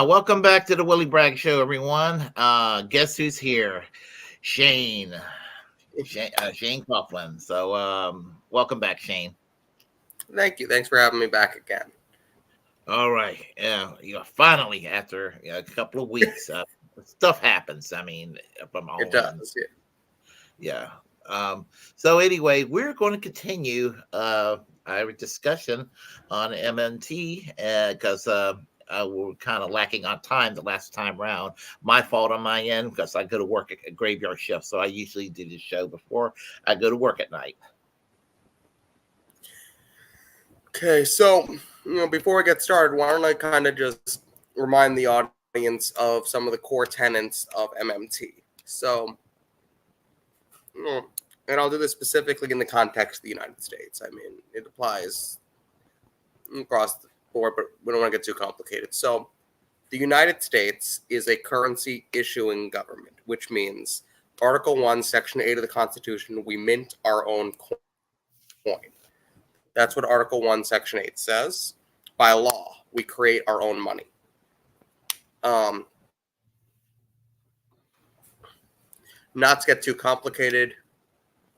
Welcome back to the Willy Bragg Show, everyone. Guess who's here? Shane. Shane Coughlin. So, welcome back, Shane. Thank you. Thanks for having me back again. All right. Finally, after a couple of weeks, stuff happens. I mean, from all It does. ends. Yeah. So anyway, we're going to continue our discussion on MMT because we're kind of lacking on time the last time round. My fault on my end because I go to work at a graveyard shift, so I usually do the show before I go to work at night. Okay, so before we get started, why don't I kind of just remind the audience of some of the core tenets of MMT? So, and I'll do this specifically in the context of the United States. I mean, it applies across the board, but we don't want to get too complicated. So, the United States is a currency issuing government, which means Article 1, Section 8 of the Constitution, we mint our own coin. That's what Article 1, Section 8 says. By law, we create our own money. Not to get too complicated,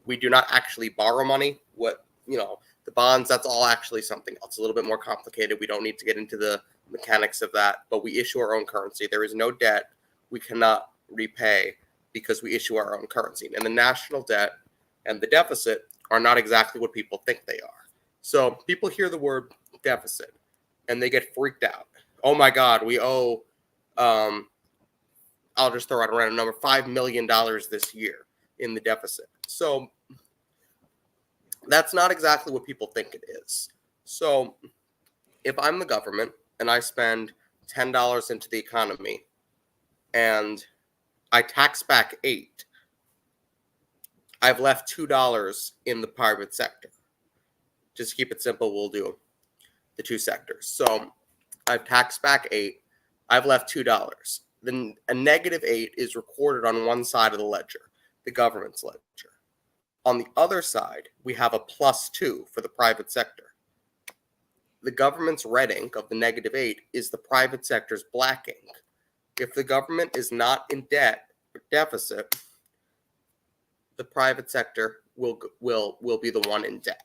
we do not actually borrow money. The bonds, that's all actually something else. A little bit more complicated. We don't need to get into the mechanics of that, but we issue our own currency. There is no debt we cannot repay because we issue our own currency. And the national debt and the deficit are not exactly what people think they are. So people hear the word deficit and they get freaked out. Oh my God, we owe, I'll just throw out a random number, $5 million this year in the deficit. So that's not exactly what people think it is. So if I'm the government and I spend $10 into the economy and I tax back $8, I've left $2 in the private sector. Just to keep it simple, we'll do the two sectors. So I've taxed back $8. I've left $2. Then a -8 is recorded on one side of the ledger, the government's ledger. On the other side, we have a +2 for the private sector. The government's red ink of the -8 is the private sector's black ink. If the government is not in debt or deficit, the private sector will be the one in debt.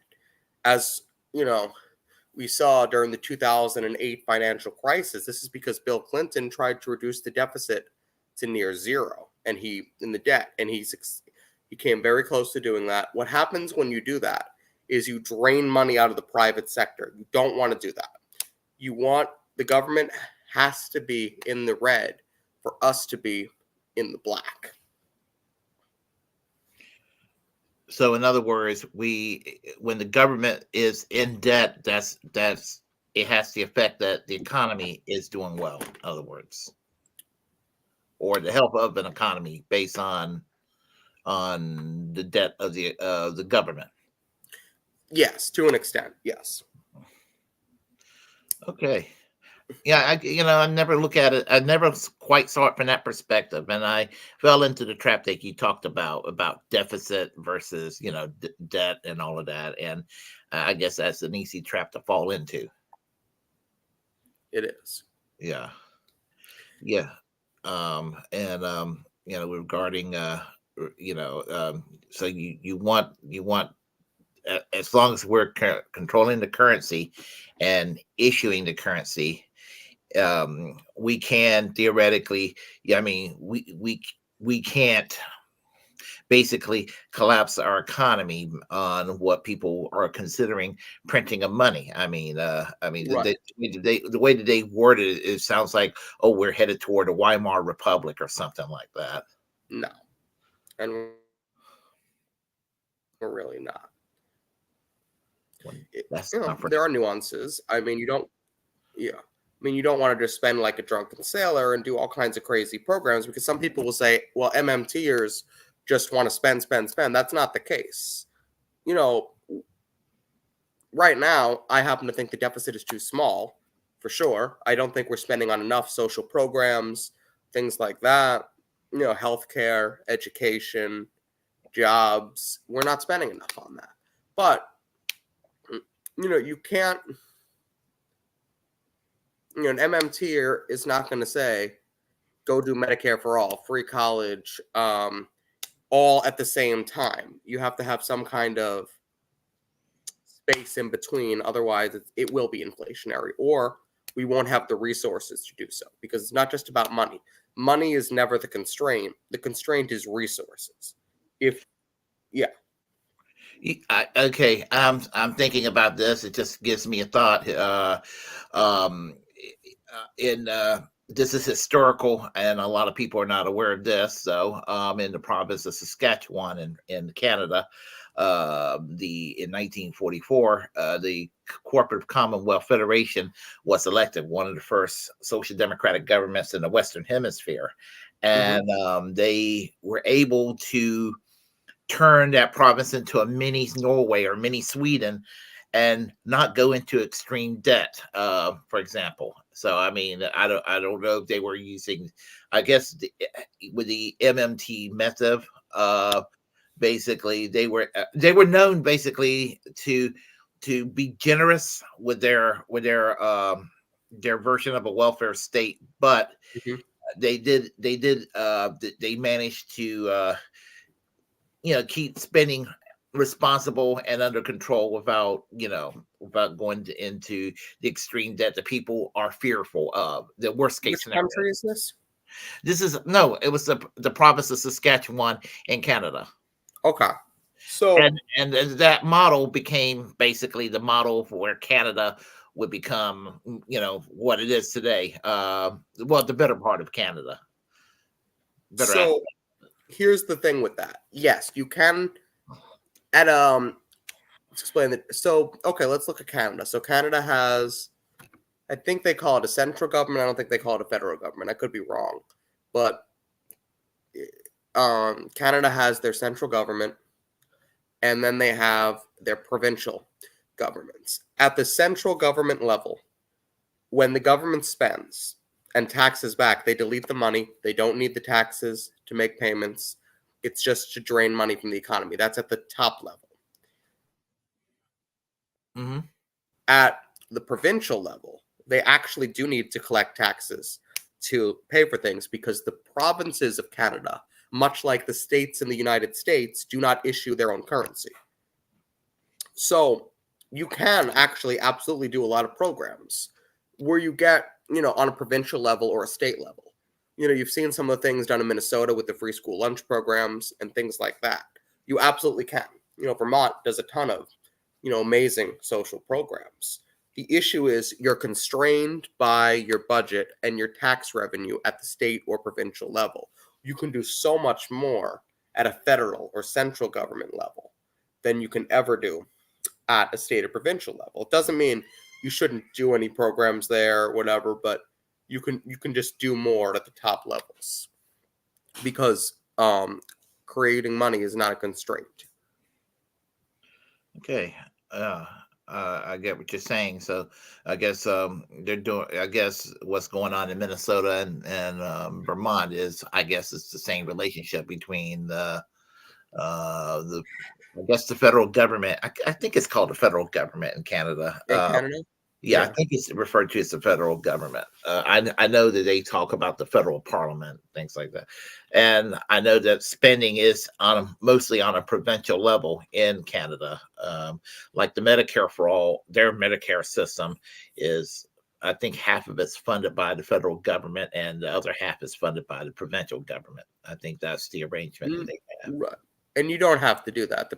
As we saw during the 2008 financial crisis, this is because Bill Clinton tried to reduce the deficit to near zero, and he came very close to doing that. What happens when you do that is you drain money out of the private sector. You don't want to do that. The government has to be in the red for us to be in the black. So, in other words, when the government is in debt, that's it has the effect that the economy is doing well. In other words, or the health of an economy based on the debt of the government. Yes, to an extent, yes. Okay. Yeah, I never look at it. I never quite saw it from that perspective, and I fell into the trap that you talked about deficit versus debt and all of that, and I guess that's an easy trap to fall into. It is. Yeah. Regarding so you want as long as we're controlling the currency and issuing the currency, we can theoretically, we can't basically collapse our economy on what people are considering printing of money. Right. The way that they worded it sounds like, oh, we're headed toward a Weimar Republic or something like that. No, and we're really not. There are nuances. You don't want to just spend like a drunken sailor and do all kinds of crazy programs, because some people will say, well, MMTers just want to spend. That's not the case. Right now, I happen to think the deficit is too small, for sure. I don't think we're spending on enough social programs, things like that, healthcare, education, jobs. We're not spending enough on that. But you can't an MMT is not going to say, go do Medicare for all, free college, all at the same time. You have to have some kind of space in between. Otherwise, it will be inflationary, or we won't have the resources to do so, because it's not just about money. Money is never the constraint. The constraint is resources. Okay, I'm thinking about this. It just gives me a thought. Um, in This is historical, and a lot of people are not aware of this. So, in the province of Saskatchewan in Canada, in 1944, the Cooperative Commonwealth Federation was elected, one of the first social democratic governments in the Western Hemisphere, and they were able to turn that province into a mini Norway or mini Sweden and not go into extreme debt, for example. So I mean, I don't know if they were using, I guess with the MMT method, basically they were known basically to be generous with their version of a welfare state, but they managed to keep spending responsible and under control without going into the extreme debt that people are fearful of. The worst case Which scenario. country is this? It was the province of Saskatchewan in Canada. Okay. So and that model became basically the model for where Canada would become, what it is today. The better part of Canada. Here's the thing with that. Yes, you can let's explain it. So, okay, let's look at Canada. So Canada has, I think they call it a central government. I don't think they call it a federal government. I could be wrong. But Canada has their central government, and then they have their provincial governments. At the central government level, when the government spends and taxes back, they delete the money. They don't need the taxes to make payments. It's just to drain money from the economy. That's at the top level. At the provincial level, they actually do need to collect taxes to pay for things, because the provinces of Canada, much like the states in the United States, do not issue their own currency. So you can actually absolutely do a lot of programs where you get, on a provincial level or a state level. You've seen some of the things done in Minnesota with the free school lunch programs and things like that. You absolutely can. Vermont does a ton of, amazing social programs. The issue is you're constrained by your budget and your tax revenue at the state or provincial level. You can do so much more at a federal or central government level than you can ever do at a state or provincial level. It doesn't mean you shouldn't do any programs there or whatever, but you can just do more at the top levels, because creating money is not a constraint. Okay. I get what you're saying. So I guess they're doing. I guess what's going on in Minnesota and Vermont is, I guess, it's the same relationship between the federal government. I think it's called the federal government in Canada. Canada? Yeah, I think it's referred to as the federal government. I know that they talk about the federal parliament, things like that, and I know that spending is mostly on a provincial level in Canada. Like the Medicare for all, their Medicare system is, I think, half of it's funded by the federal government, and the other half is funded by the provincial government. I think that's the arrangement that they have. Right, and you don't have to do that.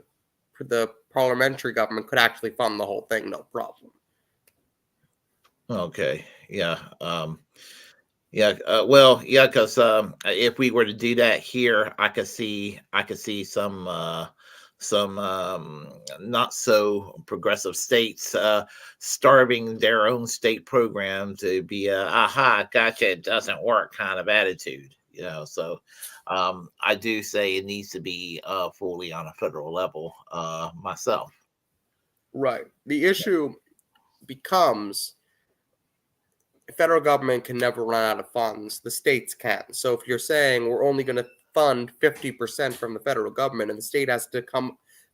The parliamentary government could actually fund the whole thing, no problem. Okay. Yeah. Because if we were to do that here, I could see some not so progressive states starving their own state program to be aha, gotcha, it doesn't work kind of attitude. So I do say it needs to be fully on a federal level myself. Right. The issue becomes, the federal government can never run out of funds. The states can. So if you're saying we're only going to fund 50% from the federal government and the state has to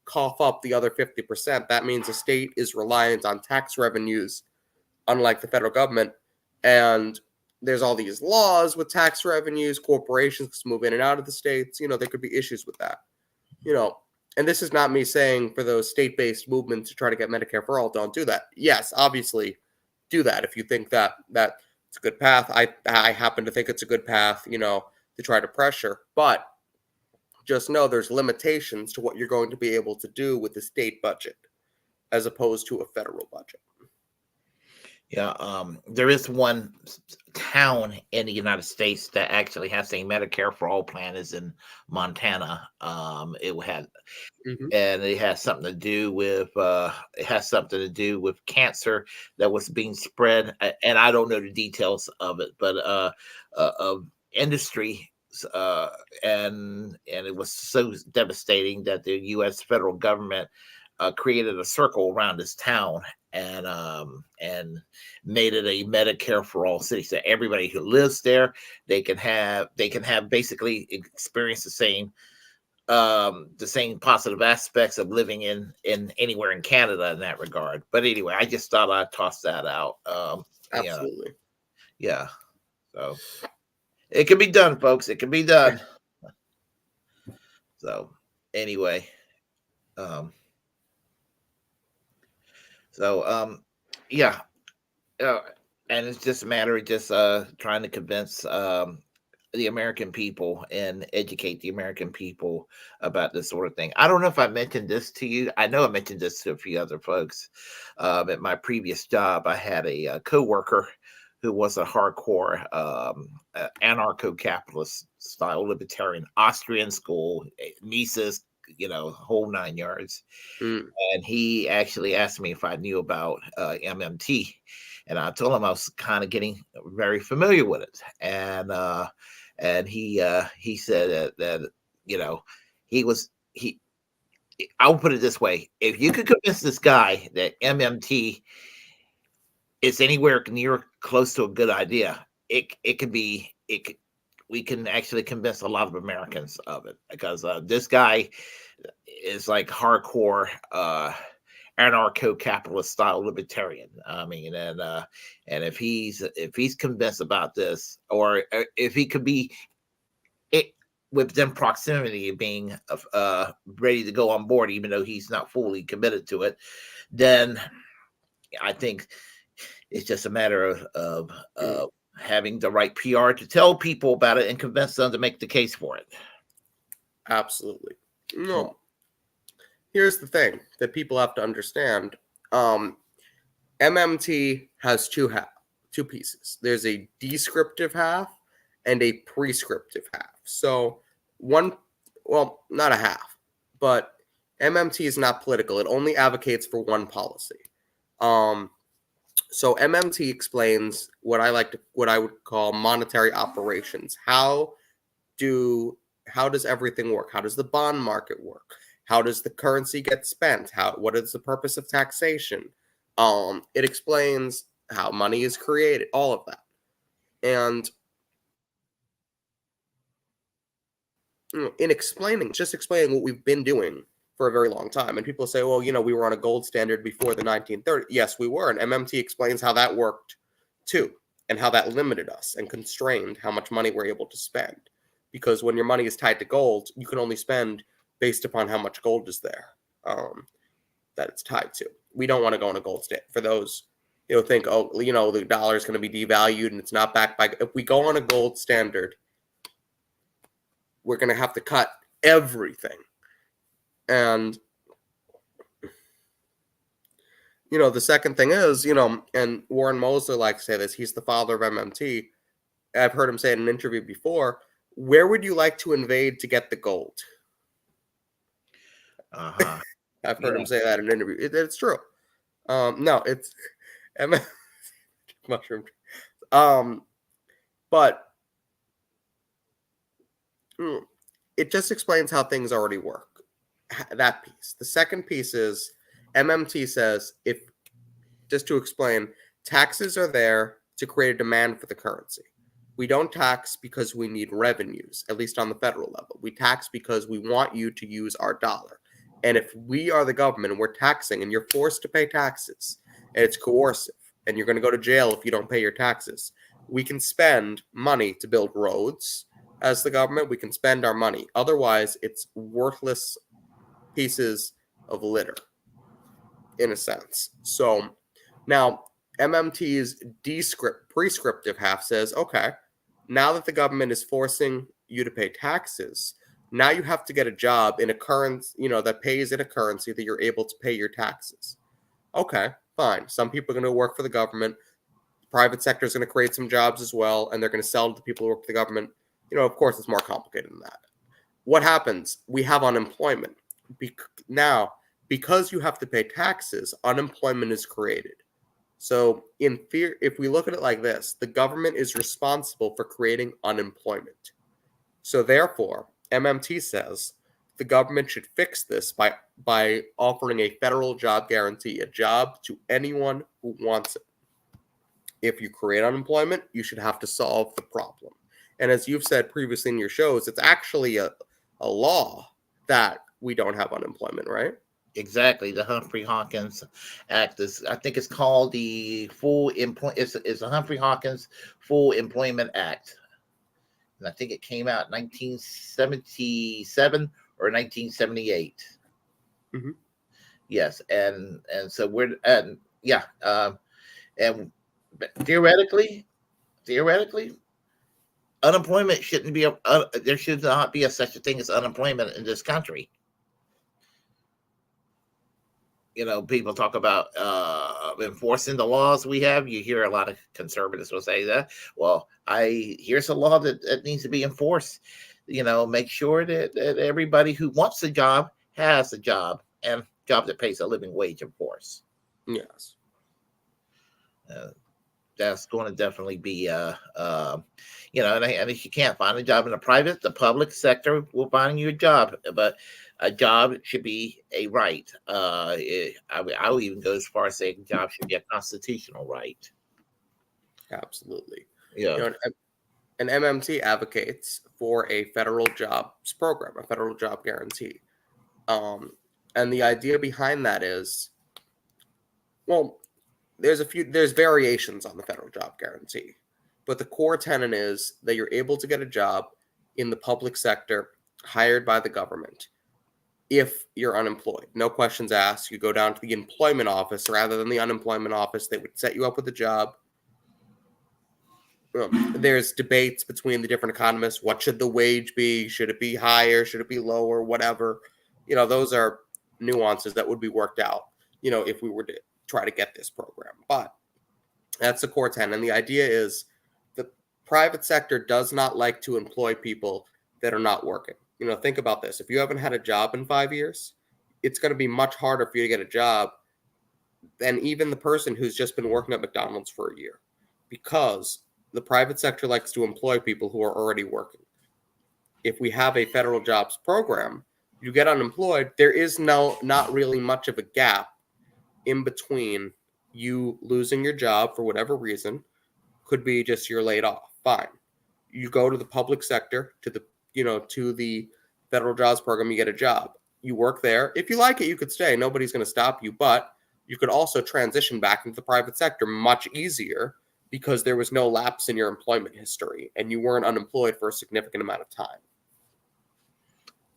cough up the other 50%, that means the state is reliant on tax revenues, unlike the federal government, And there's all these laws with tax revenues, corporations move in and out of the states. There could be issues with that. And this is not me saying for those state-based movements to try to get Medicare for all, don't do that. Yes, obviously, do that if you think that it's a good path. I happen to think it's a good path, to try to pressure. But just know there's limitations to what you're going to be able to do with the state budget as opposed to a federal budget. Yeah, there is one town in the United States that actually has a Medicare for all plan, is in Montana. And it has something to do with cancer that was being spread, and I don't know the details of it, but of industry, and it was so devastating that the U.S. federal government created a circle around this town and made it a Medicare for all city. So everybody who lives there, they can have basically experience the same positive aspects of living in anywhere in Canada in that regard. But anyway, I just thought I'd toss that out. Absolutely. Yeah. So it can be done, folks. It can be done. So anyway, yeah. And it's just a matter of just trying to convince the American people and educate the American people about this sort of thing. I don't know if I mentioned this to you. I know I mentioned this to a few other folks. At my previous job, I had a coworker who was a hardcore anarcho-capitalist style libertarian, Austrian school, Mises, whole 9 yards. And he actually asked me if I knew about MMT. And I told him I was kind of getting very familiar with it. And he said that I'll put it this way: if you could convince this guy that MMT is anywhere near close to a good idea, we can actually convince a lot of Americans of it, because this guy is like hardcore anarcho-capitalist style libertarian. I mean, and if he's convinced about this, or if he could be within proximity of being ready to go on board, even though he's not fully committed to it, then I think it's just a matter of having the right PR to tell people about it and convince them to make the case for it. Absolutely. No. Here's the thing that people have to understand. MMT has two pieces. There's a descriptive half and a prescriptive half. So not a half, but MMT is not political. It only advocates for one policy. So MMT explains what I would call monetary operations. How does everything work? How does the bond market work? How does the currency get spent? What is the purpose of taxation? It explains how money is created, all of that. And in explaining what we've been doing for a very long time. And people say, well, we were on a gold standard before the 1930s. Yes, we were. And MMT explains how that worked too, and how that limited us and constrained how much money we're able to spend. Because when your money is tied to gold, you can only spend based upon how much gold is there that it's tied to. We don't want to go on a gold standard. For those think, the dollar is going to be devalued and it's not backed by. If we go on a gold standard, we're going to have to cut everything. And the second thing is, and Warren Mosler likes to say this. He's the father of MMT. I've heard him say in an interview before. Where would you like to invade to get the gold? I've heard him say that in an interview. It's true. No, it's mushroom. But it just explains how things already work. That piece. The second piece is MMT says, just to explain, taxes are there to create a demand for the currency. We don't tax because we need revenues, at least on the federal level. We tax because we want you to use our dollar. And if we are the government and we're taxing and you're forced to pay taxes and it's coercive, and you're going to go to jail if you don't pay your taxes. We can spend money to build roads as the government. We can spend our money. Otherwise, it's worthless pieces of litter, in a sense. So now MMT's prescriptive half says, okay, now that the government is forcing you to pay taxes, now you have to get a job in a currency, that pays in a currency that you're able to pay your taxes. Okay, fine. Some people are going to work for the government. The private sector is going to create some jobs as well, and they're going to sell to the people who work for the government. Of course, it's more complicated than that. What happens? We have unemployment. Now, because you have to pay taxes, unemployment is created. So, if we look at it like this, the government is responsible for creating unemployment. So, therefore, MMT says the government should fix this by offering a federal job guarantee, a job to anyone who wants it. If you create unemployment, you should have to solve the problem. And as you've said previously in your shows, it's actually a law that we don't have unemployment, right? Exactly. The Humphrey-Hawkins Act is, I think it's called the Full Employment. It's the Humphrey-Hawkins Full Employment Act, and I think it came out in 1977 or 1978. Mm-hmm. Yes, and so we're and theoretically, unemployment shouldn't be there should not be such a thing as unemployment in this country. People talk about enforcing the laws we have. You hear a lot of conservatives will say that. Well, here's a law that needs to be enforced. Make sure that everybody who wants a job has a job, and job that pays a living wage, of course. Yes. That's going to definitely be, and if you can't find a job in the public sector will find you a job, but a job should be a right. I will even go as far as saying a job should be a constitutional right. Absolutely. Yeah. And MMT advocates for a federal jobs program, a federal job guarantee. And the idea behind that is, well, there's variations on the federal job guarantee, but the core tenet is that you're able to get a job in the public sector hired by the government if you're unemployed. No questions asked. You go down to the employment office rather than the unemployment office. They would set you up with a job. There's debates between the different economists. What should the wage be? Should it be higher? Should it be lower? Whatever. Those are nuances that would be worked out, if we were to try to get this program. But that's the core tenet. And the idea is the private sector does not like to employ people that are not working. Think about this. If you haven't had a job in 5 years, it's going to be much harder for you to get a job than even the person who's just been working at McDonald's for a year, because the private sector likes to employ people who are already working. If we have a federal jobs program, you get unemployed, there is not really much of a gap in between you losing your job for whatever reason. Could be just you're laid off. Fine. You go to the public sector, to the federal jobs program, you get a job. You work there. If you like it, you could stay. Nobody's going to stop you. But you could also transition back into the private sector much easier because there was no lapse in your employment history and you weren't unemployed for a significant amount of time.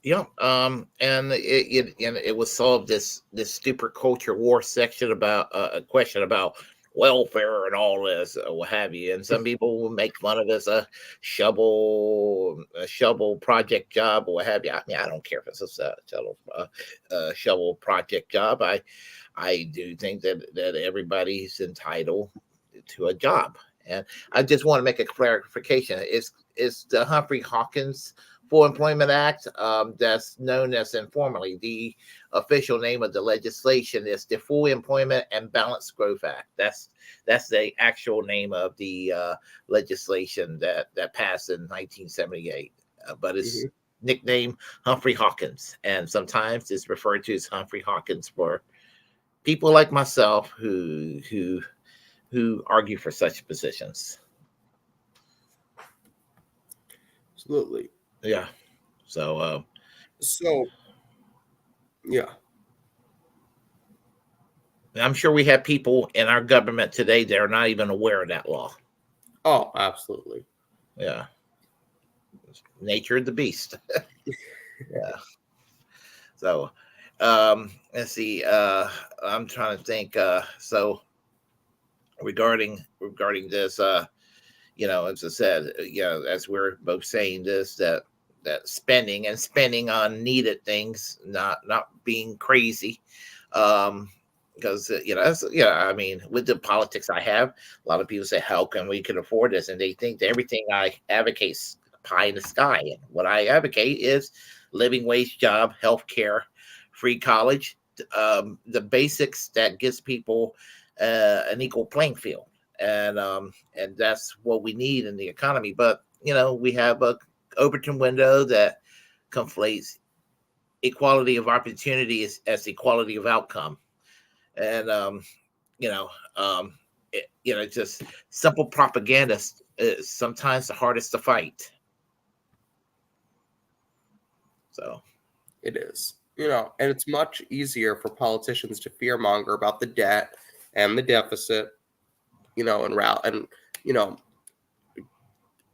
Yeah, and it was solved this stupid culture war section about a question about welfare and all this, what have you. And some people will make fun of this a shovel project job or what have you. I mean, I don't care if it's a shovel project job. I do think that everybody's entitled to a job, and I just want to make a clarification. It's the Humphrey-Hawkins Full Employment Act, that's known as informally. The official name of the legislation is the Full Employment and Balanced Growth Act. That's the actual name of the legislation that passed in 1978. But it's nicknamed Humphrey-Hawkins, and sometimes it's referred to as Humphrey-Hawkins for people like myself who argue for such positions. Absolutely. Yeah. So yeah. And I'm sure we have people in our government today that are not even aware of that law. Oh, absolutely. Yeah. Nature of the beast. Yeah. So let's see. I'm trying to think. So regarding this, as I said, as we're both saying this, that spending on needed things, not being crazy. Because I mean, with the politics I have, a lot of people say, "How can we can afford this?" And they think that everything I advocate is pie in the sky. And what I advocate is living wage job, health care, free college, the basics that gives people an equal playing field, and that's what we need in the economy. But we have a Overton window that conflates equality of opportunity as equality of outcome, and you know, just simple propaganda is sometimes the hardest to fight. So It is. And it's much easier for politicians to fearmonger about the debt and the deficit, and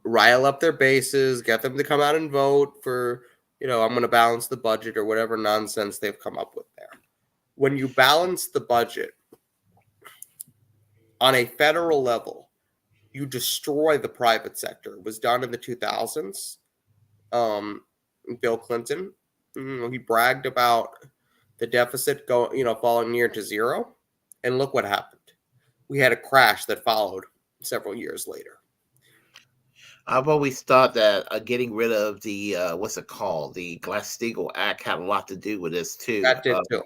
rile up their bases, get them to come out and vote for, I'm going to balance the budget or whatever nonsense they've come up with there. When you balance the budget on a federal level, you destroy the private sector. It was done in the 2000s. Bill Clinton, he bragged about the deficit falling near to zero, and look what happened. We had a crash that followed several years later. I've always thought that getting rid of the what's it called, the Glass-Steagall Act, had a lot to do with this too. That did too.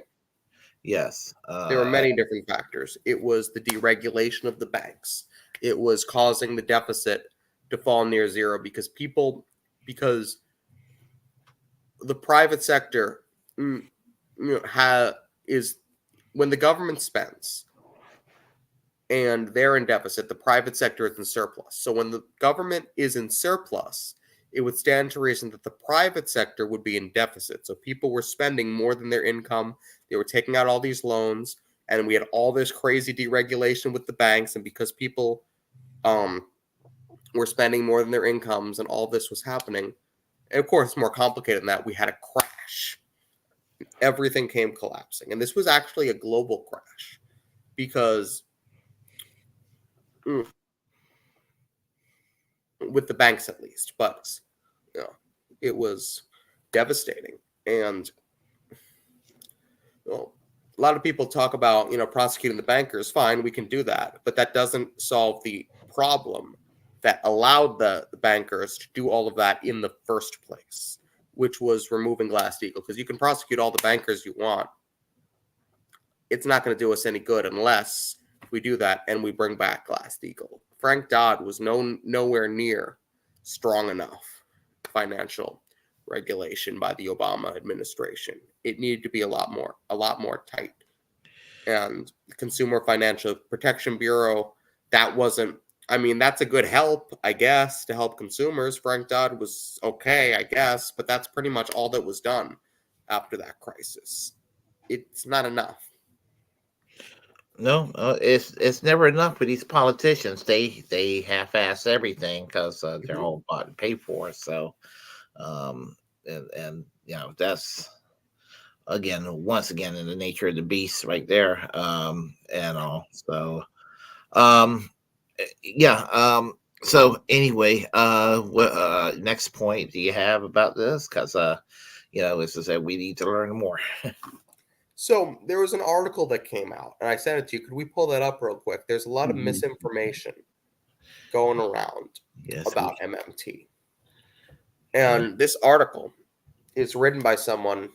Yes, there were many different factors. It was the deregulation of the banks. It was causing the deficit to fall near zero because the private sector is when the government spends and they're in deficit, the private sector is in surplus. So when the government is in surplus, it would stand to reason that the private sector would be in deficit. So people were spending more than their income. They were taking out all these loans, and we had all this crazy deregulation with the banks. And because people were spending more than their incomes and all this was happening, and of course, it's more complicated than that, we had a crash. Everything came collapsing. And this was actually a global crash because with the banks at least, but it was devastating. And a lot of people talk about prosecuting the bankers. Fine, we can do that, but that doesn't solve the problem that allowed the bankers to do all of that in the first place, which was removing Glass-Steagall. Because you can prosecute all the bankers you want, it's not going to do us any good unless we do that and we bring back Glass-Steagall. Frank Dodd was nowhere near strong enough financial regulation by the Obama administration. It needed to be a lot more tight. And the Consumer Financial Protection Bureau, that's a good help, I guess, to help consumers. Frank Dodd was okay, I guess, but that's pretty much all that was done after that crisis. It's not enough. No, it's never enough for these politicians. They half-ass everything because they're all bought and paid for. So, and that's once again in the nature of the beast right there. And all. So, yeah. So anyway, what next point do you have about this? Because as I said, we need to learn more. So there was an article that came out, and I sent it to you. Could we pull that up real quick? There's a lot of misinformation going around about MMT. And this article is written by someone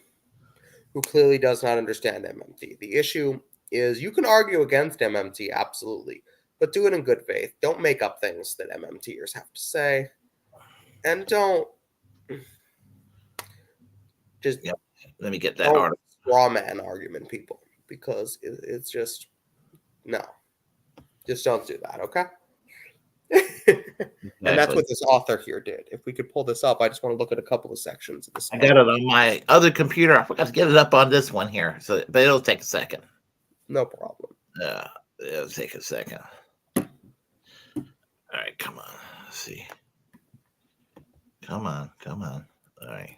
who clearly does not understand MMT. The issue is you can argue against MMT, absolutely, but do it in good faith. Don't make up things that MMTers have to say. And don't just... Let me get that article. Straw man argument people, because it's just no, just don't do that, okay? And that's what this author here did. If we could pull this up, I just want to look at a couple of sections of this. I got it on my other computer. I forgot to get it up on this one here, but it'll take a second. No problem. It'll take a second. All right, come on. Let's see. Come on. All right.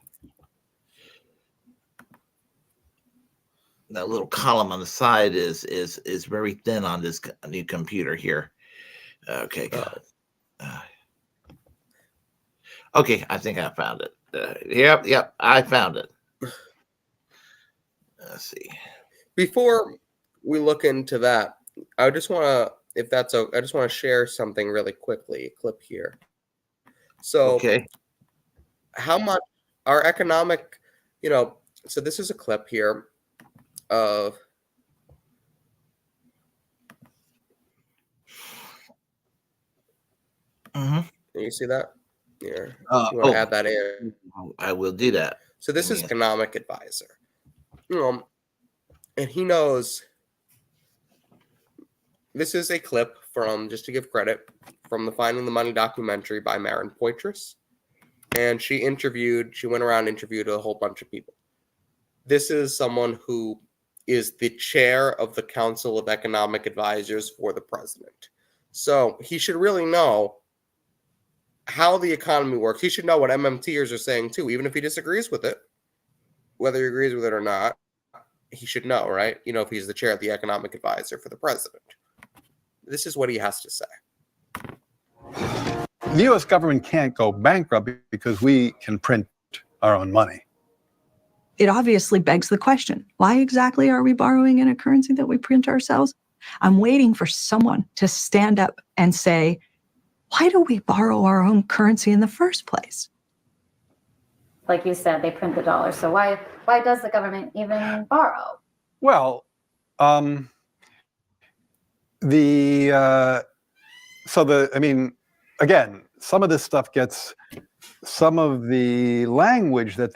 That little column on the side is very thin on this new computer here. Okay. Okay, I think I found it. Yep, I found it. Let's see. Before we look into that, I just want to, if that's okay, I just want to share something really quickly. A clip here. So, Okay. how much our economic, so this is a clip here of. Mm-hmm. Can you see that? Here, you want to add that in? I will do that. So this is economic advisor, and he knows. This is a clip from, just to give credit, from the Finding the Money documentary by Maren Poitras, and she went around and interviewed a whole bunch of people. This is someone who is the chair of the Council of Economic Advisors for the president. So he should really know how the economy works. He should know what MMTers are saying too, even if he disagrees with it. Whether he agrees with it or not, he should know, right? If he's the chair of the economic advisor for the president. This is what he has to say. The U.S. government can't go bankrupt because we can print our own money. It obviously begs the question, why exactly are we borrowing in a currency that we print ourselves? I'm waiting for someone to stand up and say, why do we borrow our own currency in the first place? Like you said, they print the dollar. So why does the government even borrow? Well, again, some of this stuff gets, some of the language that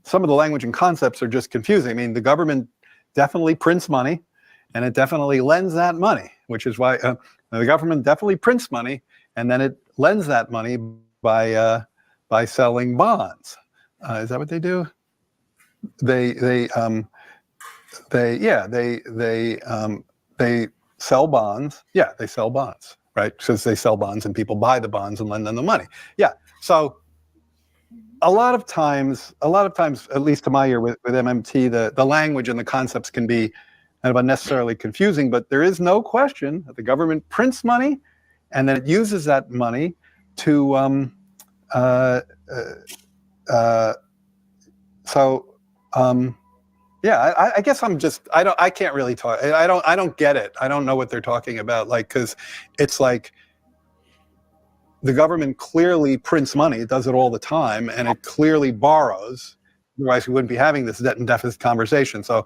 some of the language and concepts are just confusing. I mean, the government definitely prints money, and it definitely lends that money, which is why the government definitely prints money, and then it lends that money by selling bonds. Is that what they do? They sell bonds. Yeah, they sell bonds, right? Because they sell bonds and people buy the bonds and lend them the money. Yeah. So a lot of times, at least to my ear with MMT, the language and the concepts can be kind of unnecessarily confusing, but there is no question that the government prints money and then it uses that money to I guess I can't really talk. I don't get it. I don't know what they're talking about. Because it's like the government clearly prints money. It does it all the time, and it clearly borrows. Otherwise, we wouldn't be having this debt and deficit conversation. So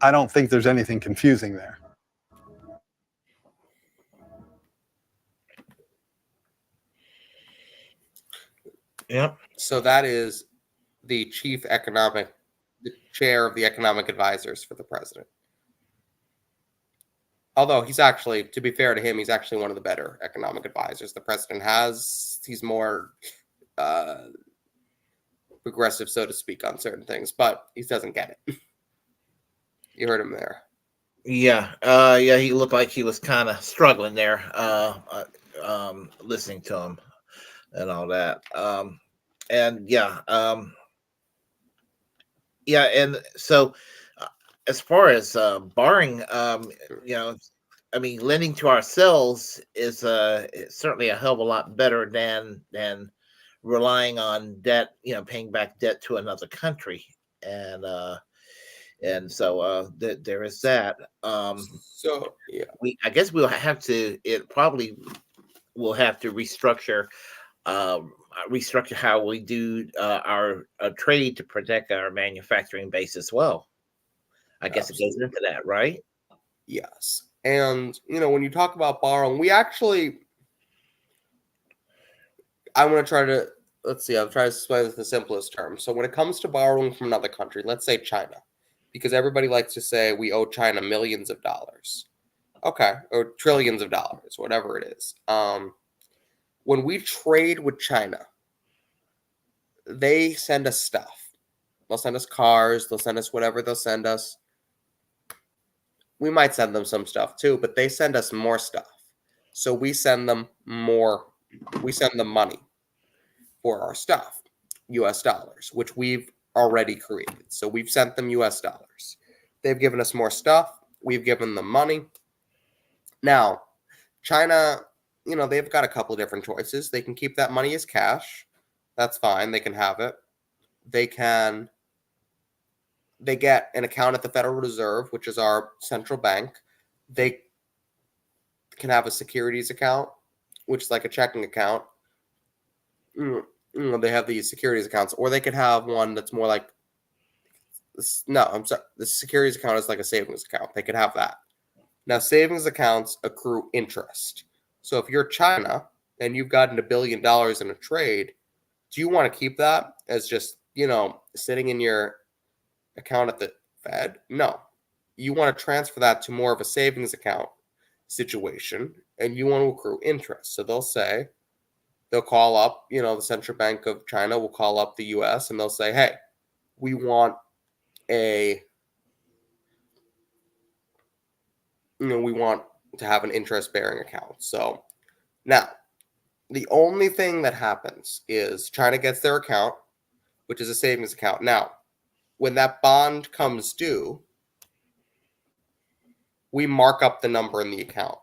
I don't think there's anything confusing there. Yep. So that is the the chair of the economic advisors for the president. Although he's actually, to be fair to him, he's actually one of the better economic advisors the president has. He's more progressive, so to speak, on certain things, but he doesn't get it. You heard him there. Yeah. He looked like he was kind of struggling there, listening to him and all that. And so as far as borrowing, lending to ourselves is certainly a hell of a lot better than relying on debt, paying back debt to another country. And so there is that. I guess we'll have to restructure how we do our trade to protect our manufacturing base as well. I guess it goes into that, right? Yes. And, when you talk about borrowing, I'm going to try to, I'll try to explain this in the simplest terms. So when it comes to borrowing from another country, let's say China, because everybody likes to say we owe China millions of dollars. Okay. Or trillions of dollars, whatever it is. When we trade with China, they send us stuff. They'll send us cars. They'll send us whatever they'll send us. we might send them some stuff too, but they send us more stuff. So we send them more. We send them money for our stuff, US dollars, which we've already created. So we've sent them US dollars. They've given us more stuff. We've given them money. Now, China, they've got a couple of different choices. They can keep that money as cash. That's fine. They can have it. They get an account at the Federal Reserve, which is our central bank. They can have a securities account, which is like a checking account. They have these securities accounts, or they could have one that's more like I'm sorry. The securities account is like a savings account. They could have that. Now, savings accounts accrue interest. So if you're China and you've gotten $1 billion in a trade, do you want to keep that as just, sitting in your account at the Fed? No. You want to transfer that to more of a savings account situation, and you want to accrue interest. So they'll call up, the Central Bank of China will call up the US and they'll say, hey, we want we want to have an interest-bearing account. So now, the only thing that happens is China gets their account, which is a savings account. Now, when that bond comes due, we mark up the number in the account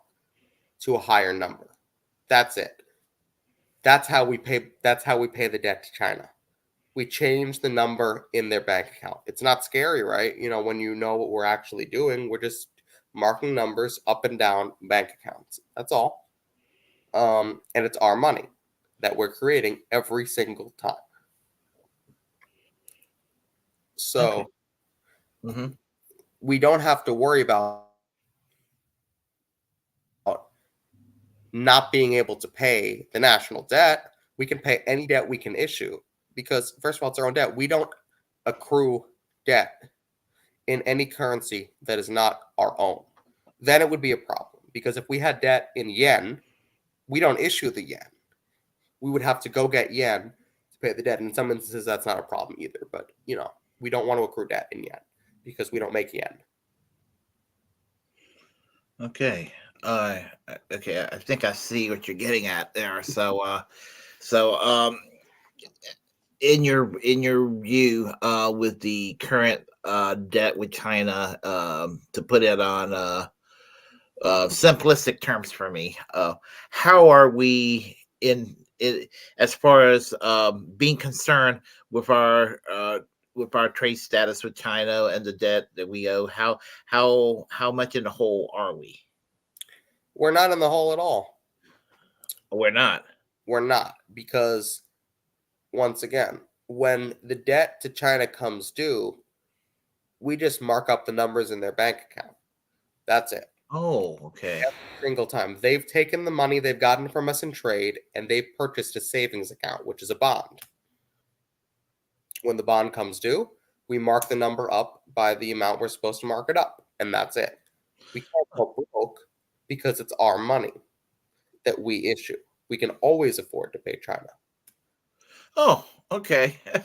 to a higher number. That's it. That's how we pay the debt to China. We change the number in their bank account. It's not scary, right? When you know what we're actually doing, we're just marking numbers up and down bank accounts. That's all. And it's our money that we're creating every single time. So we don't have to worry about not being able to pay the national debt. We can pay any debt we can issue because, first of all, it's our own debt. We don't accrue debt in any currency that is not our own. Then it would be a problem because if we had debt in yen, we don't issue the yen. We would have to go get yen to pay the debt. And in some instances, that's not a problem either. But, we don't want to accrue debt in yen because we don't make yen. Okay. Okay. I think I see what you're getting at there. So, in your view, with the current debt with China, to put it on simplistic terms for me, how are we in it as far as being concerned with our trade status with China and the debt that we owe? How much in the hole are we? We're not in the hole at all. We're not. We're not, because once again, when the debt to China comes due, we just mark up the numbers in their bank account. That's it. Oh, okay. Every single time. They've taken the money they've gotten from us in trade and they've purchased a savings account, which is a bond. When the bond comes due, we mark the number up by the amount we're supposed to mark it up, and that's it. We can't go broke because it's our money that we issue. We can always afford to pay China. Oh, okay. All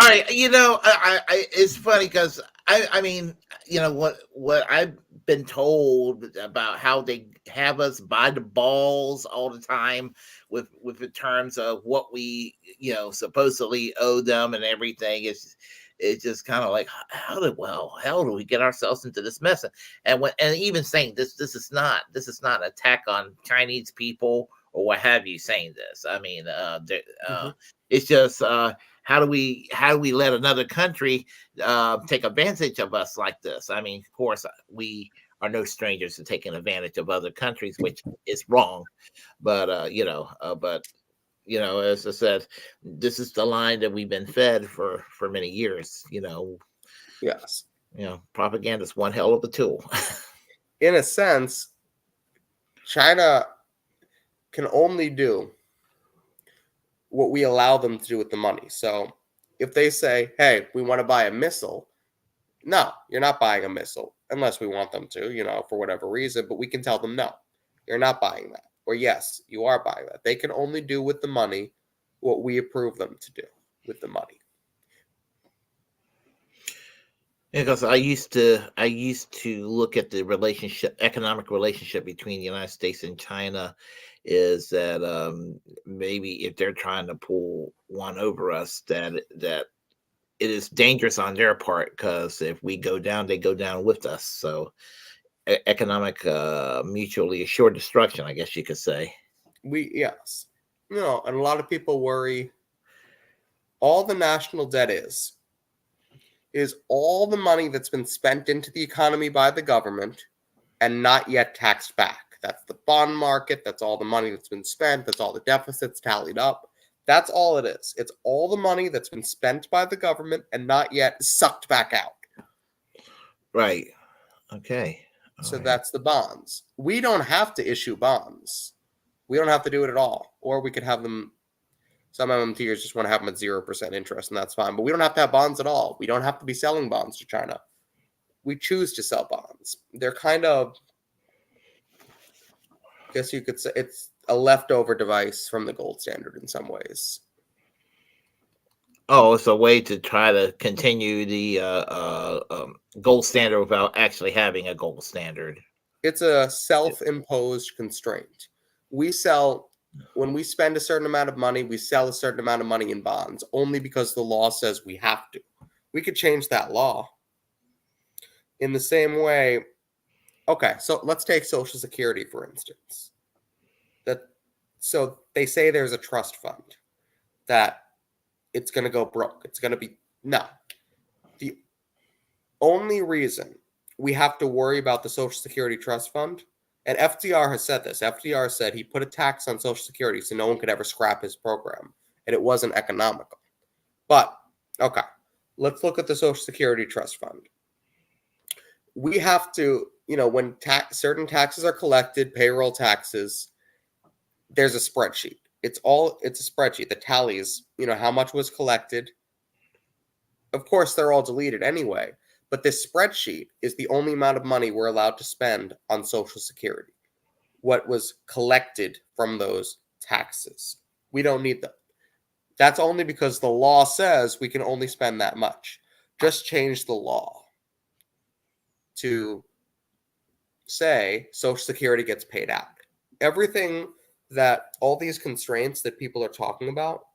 right. I it's funny because I mean, what I've been told about how they have us buy the balls all the time with the terms of what we, supposedly owe them and everything. It's just kind of like, how do we get ourselves into this mess? And even saying this is not an attack on Chinese people or what have you saying this. I mean, it's just how do we let another country take advantage of us like this? I mean, of course, we are no strangers to taking advantage of other countries, which is wrong. But as I said, this is the line that we've been fed for many years. Yes. Propaganda is one hell of a tool. In a sense, China can only do what we allow them to do with the money. So if they say, hey, we want to buy a missile, no, you're not buying a missile unless we want them to, for whatever reason. But we can tell them, no, you're not buying that. Or yes, you are buying that. They can only do with the money what we approve them to do with the money. Because I used to look at the economic relationship between the United States and China, is that maybe if they're trying to pull one over us, that it is dangerous on their part, because if we go down, they go down with us. So economic mutually assured destruction, I guess you could say. Yes. And a lot of people worry all the national debt is all the money that's been spent into the economy by the government and not yet taxed back. That's the bond market. That's all the money that's been spent. That's all the deficits tallied up. That's all it is. It's all the money that's been spent by the government and not yet sucked back out. Right. Okay. So All right. that's the bonds. We don't have to issue bonds. We don't have to do it at all. Or we could have them. Some MMTers just want to have them at 0% interest, and that's fine. But we don't have to have bonds at all. We don't have to be selling bonds to China. We choose to sell bonds. They're kind of, I guess you could say, it's a leftover device from the gold standard in some ways. Oh, it's a way to try to continue the gold standard without actually having a gold standard. It's a self-imposed constraint. When we spend a certain amount of money, we sell a certain amount of money in bonds, only because the law says we have to. We could change that law. In the same way, okay, so let's take Social Security, for instance. So they say there's a trust fund that it's going to go broke. It's going to be, no. The only reason we have to worry about the Social Security trust fund, and FDR has said this. FDR said he put a tax on Social Security so no one could ever scrap his program, and it wasn't economical. But, okay, let's look at the Social Security trust fund. We have to, when certain taxes are collected, payroll taxes, there's a spreadsheet. It's a spreadsheet that tallies, how much was collected. Of course, they're all deleted anyway. But this spreadsheet is the only amount of money we're allowed to spend on Social Security. What was collected from those taxes. We don't need them. That's only because the law says we can only spend that much. Just change the law to say Social Security gets paid out. Everything that all these constraints that people are talking about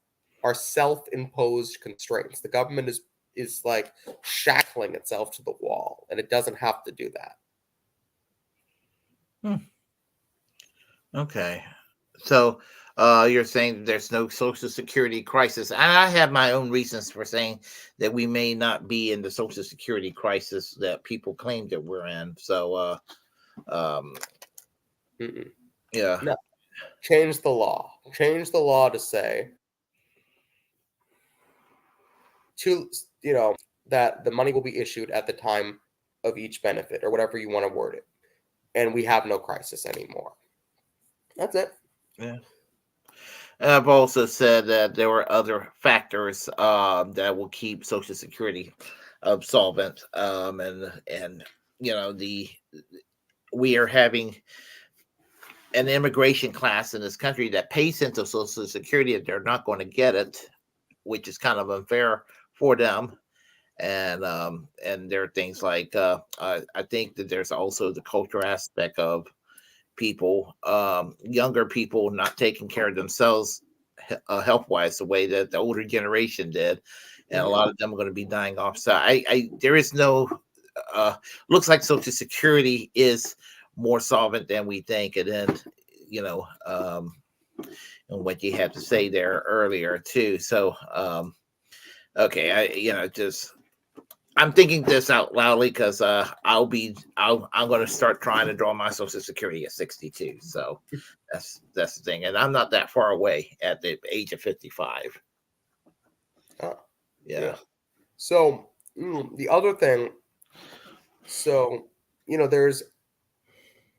are self-imposed constraints. The government is like shackling itself to the wall, and it doesn't have to do that. Okay. So you're saying there's no Social Security crisis. And I have my own reasons for saying that we may not be in the Social Security crisis that people claim that we're in. So, yeah. No. Change the law. Change the law to say that the money will be issued at the time of each benefit, or whatever you want to word it. And we have no crisis anymore. That's it. Yeah. I've also said that there were other factors that will keep Social Security solvent, and we are having an immigration class in this country that pays into Social Security if they're not going to get it, which is kind of unfair for them. And there are things like I think that there's also the cultural aspect of people, younger people, not taking care of themselves health wise the way that the older generation did, and a lot of them are going to be dying off. So there is no looks like Social Security is more solvent than we think. And then and what you had to say there earlier too. So okay, I'm thinking this out loudly because I'm going to start trying to draw my Social Security at 62. So that's the thing, and I'm not that far away at the age of 55. Yeah. So the other thing, there's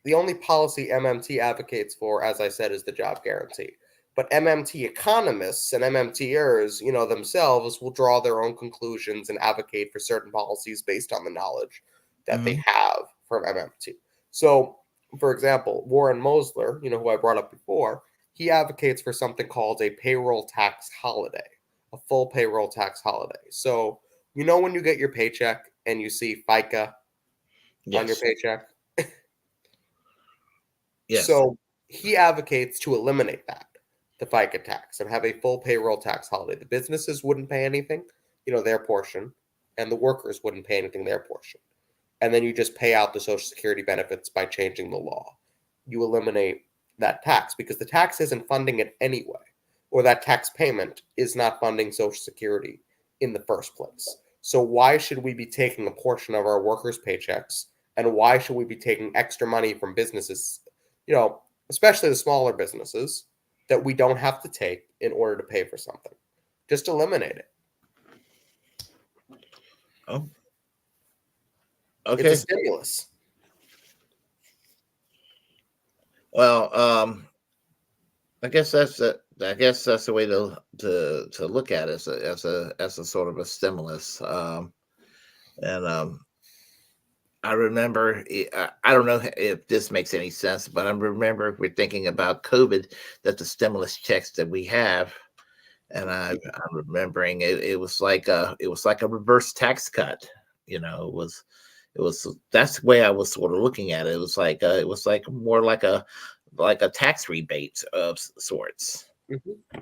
the only policy MMT advocates for, as I said, is the job guarantee. But MMT economists and MMTers, themselves will draw their own conclusions and advocate for certain policies based on the knowledge that they have from MMT. So, for example, Warren Mosler, who I brought up before, he advocates for something called a payroll tax holiday, a full payroll tax holiday. So, when you get your paycheck and you see FICA on your Yes. paycheck. Yes. So he advocates to eliminate that, the FICA tax, and have a full payroll tax holiday. The businesses wouldn't pay anything, their portion, and the workers wouldn't pay anything, their portion. And then you just pay out the Social Security benefits by changing the law. You eliminate that tax because the tax isn't funding it anyway, or that tax payment is not funding Social Security in the first place. So why should we be taking a portion of our workers' paychecks, and why should we be taking extra money from businesses, especially the smaller businesses, that we don't have to take in order to pay for something? Just eliminate it. Oh. It's Okay. a stimulus. Well, I guess that's the way to look at it as a sort of a stimulus. And I remember, I don't know if this makes any sense, but I remember we're thinking about COVID, that the stimulus checks that we have, and I'm remembering it was like a reverse tax cut. It was that's the way I was sort of looking at it. It was like more like a tax rebate of sorts. Mm-hmm.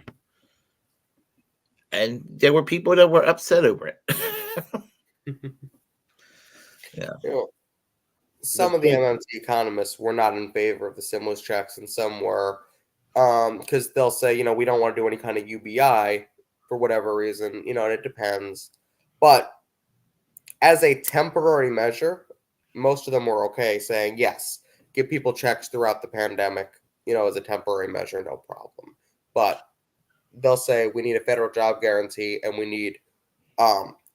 And there were people that were upset over it. Yeah. Some of the MMT economists were not in favor of the stimulus checks, and some were, because they'll say, we don't want to do any kind of UBI for whatever reason, and it depends. But as a temporary measure, most of them were okay, saying, yes, give people checks throughout the pandemic, as a temporary measure, no problem. But they'll say we need a federal job guarantee, and we need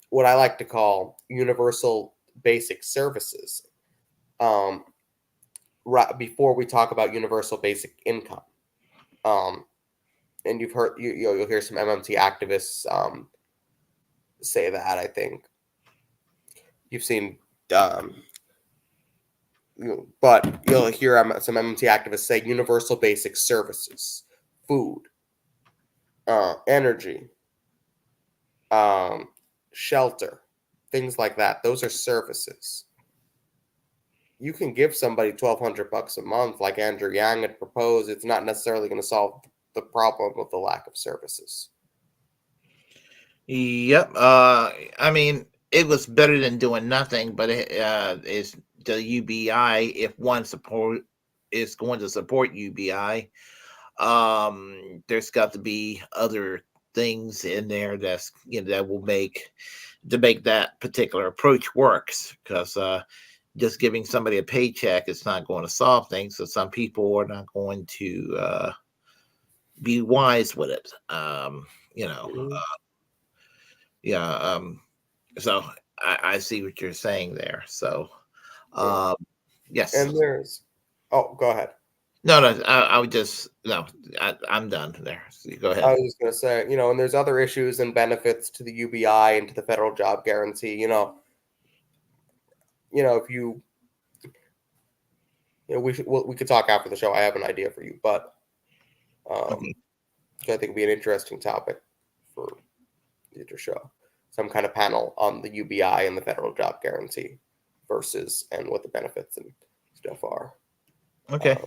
what I like to call universal basic services. Right before we talk about universal basic income, and you've heard you'll hear some MMT activists say that. I think you've seen, but you'll hear some MMT activists say universal basic services, food, energy, shelter, things like that. Those are services. You can give somebody $1,200 a month, like Andrew Yang had proposed. It's not necessarily going to solve the problem of the lack of services. Yep. I mean, it was better than doing nothing, but it's the UBI. If one is going to support UBI, there's got to be other things in there that's that will make that particular approach works, because just giving somebody a paycheck is not going to solve things. So some people are not going to be wise with it. So I see what you're saying there. So yes. And there's go ahead. No, I would just I'm done there. So you go ahead. I was just gonna say, and there's other issues and benefits to the UBI and to the federal job guarantee. If we could talk after the show. I have an idea for you, but I think it'd be an interesting topic for future show. Some kind of panel on the UBI and the federal job guarantee versus and what the benefits and stuff are. Okay.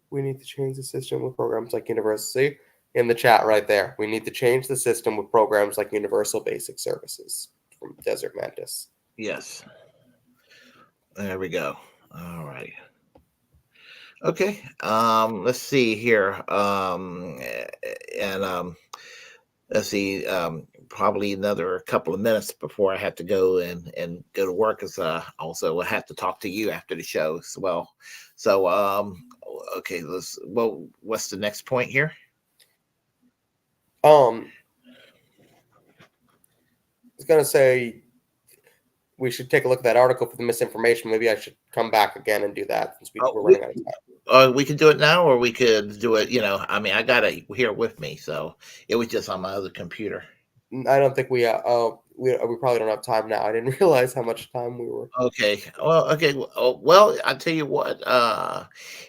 We need to change the system with programs like Universal. In the chat right there, we need to change the system with programs like Universal Basic Services from Desert Mantis. Yes. There we go. All right. Okay. Let's see here. Let's see. Probably another couple of minutes before I have to go and go to work, because also I have to talk to you after the show as well. So okay. What's the next point here? I was gonna say we should take a look at that article for the misinformation. Maybe I should come back again and do that since we're running out of time. We could do it now, or we could do it. I mean, I got it here with me, so it was just on my other computer. I don't think we probably don't have time now. I didn't realize how much time we were. Okay. Well, okay. Well, I'll tell you what.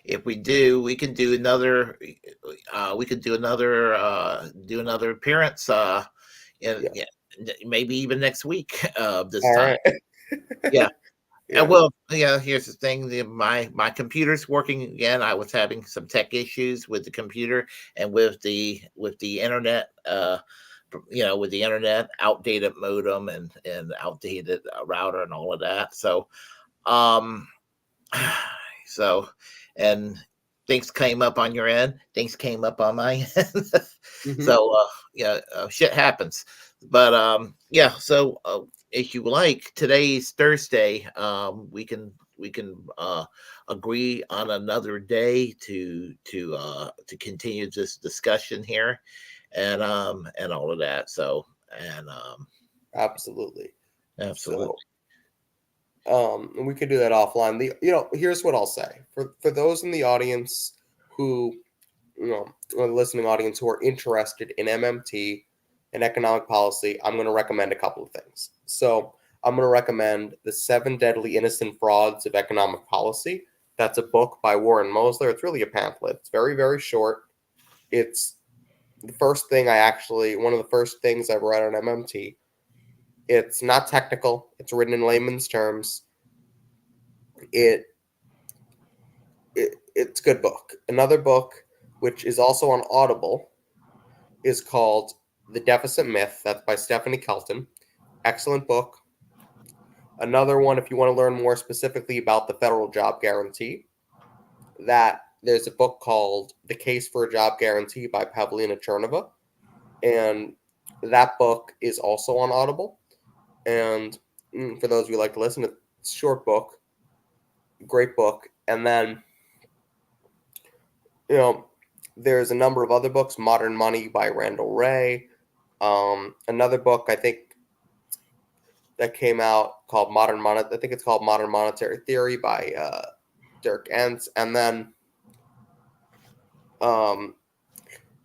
If we do, we can do another. We could do another appearance. Maybe even next week. This All time. right. Yeah. Yeah. Well, yeah, here's the thing. My computer's working again. I was having some tech issues with the computer and with the internet, with the internet, outdated modem and outdated router and all of that. So, um, so, and things came up on your end, things came up on my end. Mhm. So, shit happens. But yeah, so if you like, today's Thursday. We can agree on another day to continue this discussion here, and all of that. So, and Absolutely. absolutely. And we could do that offline. Here's what I'll say for those in the audience who, or the listening audience who are interested in MMT and economic policy, I'm going to recommend a couple of things. So I'm going to recommend The 7 Deadly Innocent Frauds of Economic Policy. That's a book by Warren Mosler. It's really a pamphlet. It's very, very short. It's one of the first things I've read on MMT. It's not technical. It's written in layman's terms. It's a good book. Another book, which is also on Audible, is called The Deficit Myth. That's by Stephanie Kelton. Excellent book. Another one, if you want to learn more specifically about the federal job guarantee, there's a book called The Case for a Job Guarantee by Pavlina Chernova. And that book is also on Audible. And for those of you who like to listen, it's a short book. Great book. And then, there's a number of other books. Modern Money by Randall Wray. Another book I think that came out called I think it's called Modern Monetary Theory by Dirk Entz. And then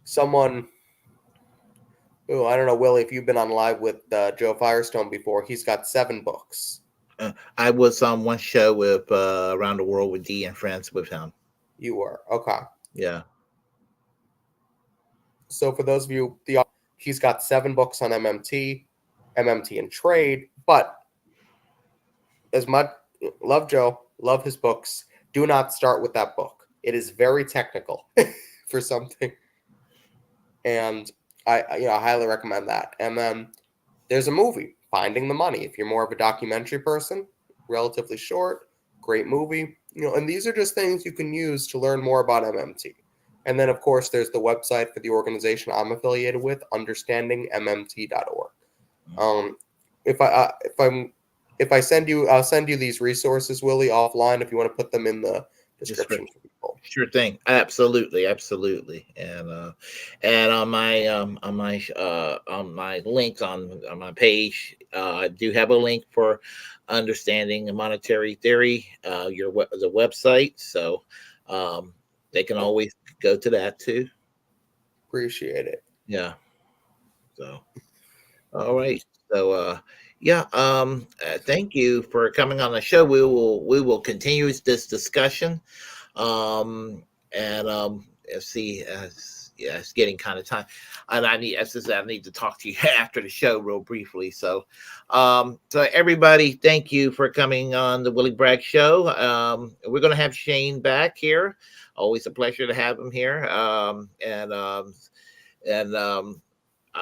someone, I don't know, Willie, if you've been on live with Joe Firestone before, he's got 7 books. I was on one show with Around the World with D and Friends with him. You were? Okay. Yeah. So for those of you, he's got 7 books on MMT and trade, but as much, love Joe, love his books, do not start with that book. It is very technical for something. And I highly recommend that. And then there's a movie, Finding the Money. If you're more of a documentary person, relatively short, great movie. And these are just things you can use to learn more about MMT. And then, of course, there's the website for the organization I'm affiliated with, understandingmmt.org. I'll send you these resources, Willie, offline if you want to put them in the description for people. Sure thing. Absolutely. And on my links on my page, I do have a link for Understanding Monetary Theory, the website. So they can always go to that too. Appreciate it. Yeah. So, all right. So, thank you for coming on the show. We will continue this discussion. See, it's getting kind of time, and I need to talk to you after the show real briefly. So everybody, thank you for coming on the Willy Bragg Show. We're going to have Shane back here. Always a pleasure to have him here. I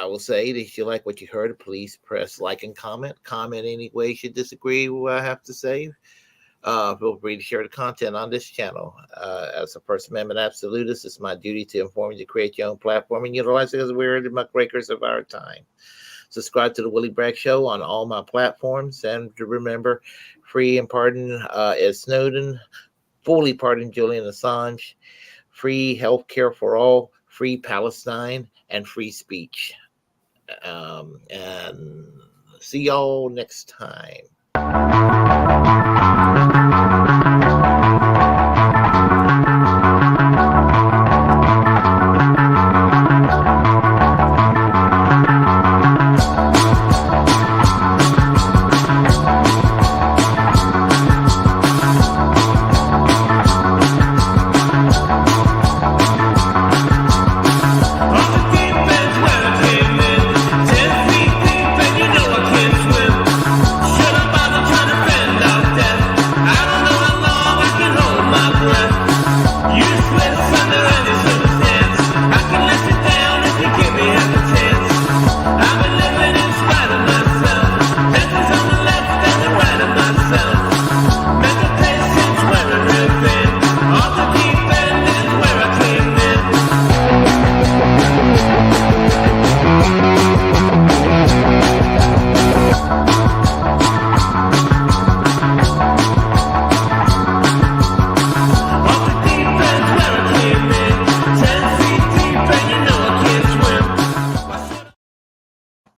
will say that if you like what you heard, please press like and comment any way you should disagree with what I have to say. Feel free to share the content on this channel. As a First Amendment absolutist, it's my duty to inform you to create your own platform and utilize it as we're the muckrakers of our time. Subscribe to the Willy Bragg Show on all my platforms, and to remember, free and pardon Ed Snowden, fully pardon Julian Assange, free health care for all, free Palestine, and free speech. And see y'all next time.